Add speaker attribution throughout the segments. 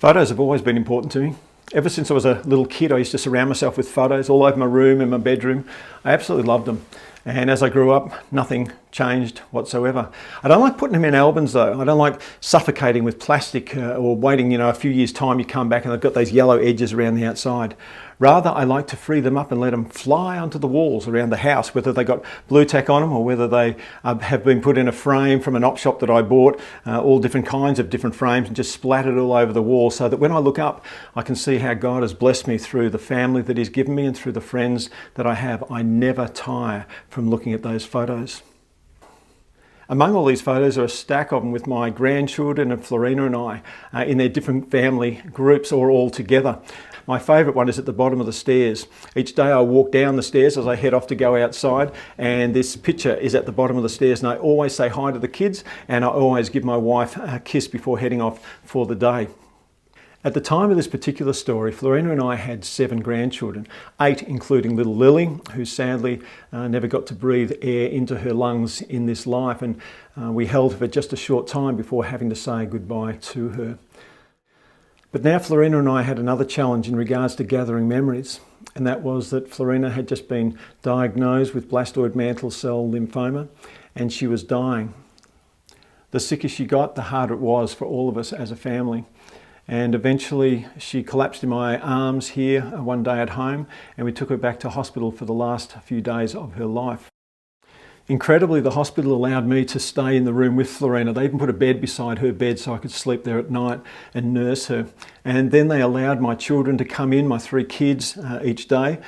Speaker 1: Photos have always been important to me. Ever since I was a little kid, I used to surround myself with photos all over my room and my bedroom. I absolutely loved them. And as I grew up, nothing changed whatsoever. I don't like putting them in albums though. I don't like suffocating with plastic or waiting, a few years' time you come back and they've got those yellow edges around the outside. Rather, I like to free them up and let them fly onto the walls around the house, whether they got blue tack on them or whether they have been put in a frame from an op shop that I bought, all different kinds of different frames, and just splattered all over the wall so that when I look up, I can see how God has blessed me through the family that He's given me and through the friends that I have. I never tire from looking at those photos. Among all these photos are a stack of them with my grandchildren and Florina and I in their different family groups or all together. My favourite one is at the bottom of the stairs. Each day I walk down the stairs as I head off to go outside, and this picture is at the bottom of the stairs, and I always say hi to the kids and I always give my wife a kiss before heading off for the day. At the time of this particular story, Florina and I had 7 grandchildren, 8 including little Lily, who sadly never got to breathe air into her lungs in this life, and we held her for just a short time before having to say goodbye to her. But now Florina and I had another challenge in regards to gathering memories, and that was that Florina had just been diagnosed with blastoid mantle cell lymphoma, and she was dying. The sicker she got, the harder it was for all of us as a family. And eventually she collapsed in my arms here one day at home, and we took her back to hospital for the last few days of her life. Incredibly, the hospital allowed me to stay in the room with Florina. They even put a bed beside her bed so I could sleep there at night and nurse her. And then they allowed my children to come in, my 3 kids each day.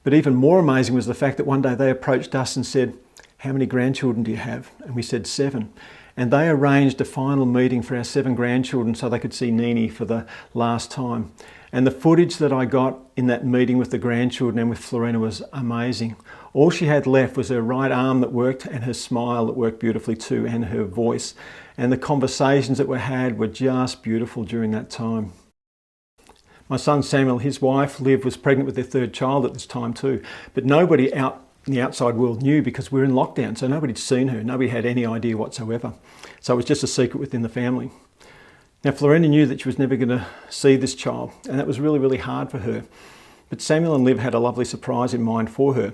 Speaker 1: But even more amazing was the fact that one day they approached us and said, "How many grandchildren do you have?" And we said 7. And they arranged a final meeting for our 7 grandchildren so they could see Nini for the last time. And the footage that I got in that meeting with the grandchildren and with Florina was amazing. All she had left was her right arm that worked and her smile that worked beautifully too, and her voice. And the conversations that were had were just beautiful during that time. My son Samuel, his wife Liv, was pregnant with their 3rd child at this time too. But nobody out in the outside world knew because we were in lockdown, so nobody'd seen her. Nobody had any idea whatsoever. So it was just a secret within the family. Now Florina knew that she was never going to see this child, and that was really, really hard for her. But Samuel and Liv had a lovely surprise in mind for her.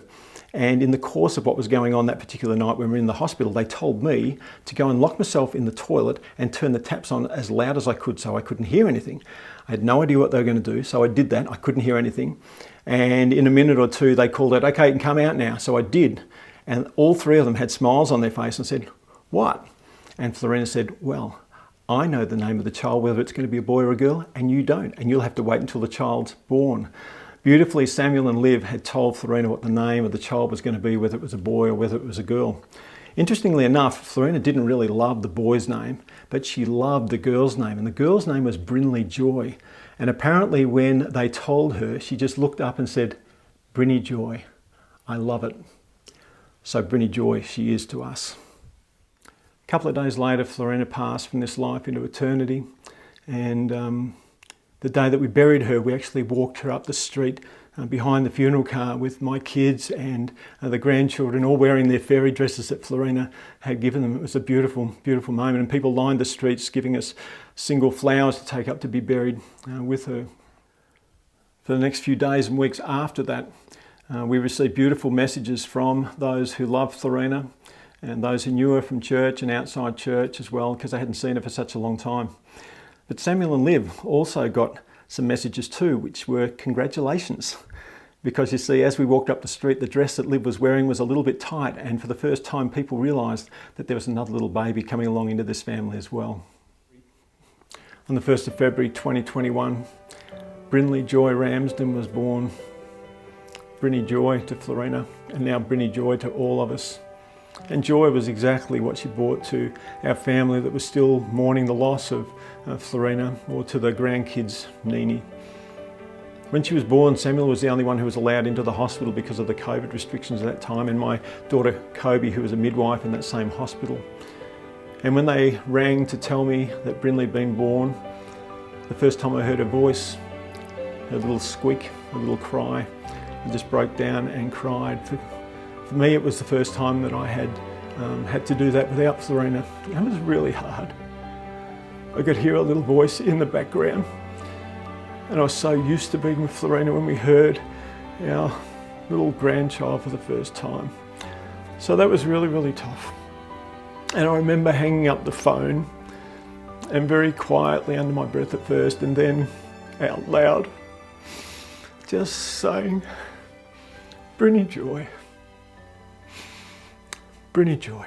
Speaker 1: And in the course of what was going on that particular night when we were in the hospital, they told me to go and lock myself in the toilet and turn the taps on as loud as I could so I couldn't hear anything. I had no idea what they were going to do, so I did that. I couldn't hear anything. And in a minute or two, they called out, "Okay, you can come out now." So I did. And all 3 of them had smiles on their face and said, "What?" And Florina said, "Well, I know the name of the child, whether it's going to be a boy or a girl, and you don't. And you'll have to wait until the child's born." Beautifully, Samuel and Liv had told Florina what the name of the child was going to be, whether it was a boy or whether it was a girl. Interestingly enough, Florina didn't really love the boy's name, but she loved the girl's name, and the girl's name was Brinley Joy. And apparently when they told her, she just looked up and said, "Brinny Joy, I love it." So Brinny Joy she is to us. A couple of days later, Florina passed from this life into eternity, and the day that we buried her, we actually walked her up the street behind the funeral car with my kids and the grandchildren all wearing their fairy dresses that Florina had given them. It was a beautiful, beautiful moment, and people lined the streets giving us single flowers to take up to be buried with her. For the next few days and weeks after that, we received beautiful messages from those who loved Florina and those who knew her from church and outside church as well, because they hadn't seen her for such a long time. But Samuel and Liv also got some messages too, which were congratulations. Because you see, as we walked up the street, the dress that Liv was wearing was a little bit tight, and for the first time people realised that there was another little baby coming along into this family as well. On the 1st of February 2021, Brinley Joy Ramsden was born. Brinny Joy to Florina, and now Brinny Joy to all of us. And joy was exactly what she brought to our family that was still mourning the loss of Florina, or to the grandkids, Nini. When she was born, Samuel was the only one who was allowed into the hospital because of the COVID restrictions at that time, and my daughter Kobe, who was a midwife in that same hospital. And when they rang to tell me that Brinley had been born, the first time I heard her voice, her little squeak, her little cry, I just broke down and cried. For me, it was the first time that I had to do that without Florina. It was really hard. I could hear a little voice in the background And I was so used to being with Florina when we heard our little grandchild for the first time. So that was really, really tough. And I remember hanging up the phone and very quietly under my breath at first and then out loud, just saying, Brynny Joy, Brynny Joy.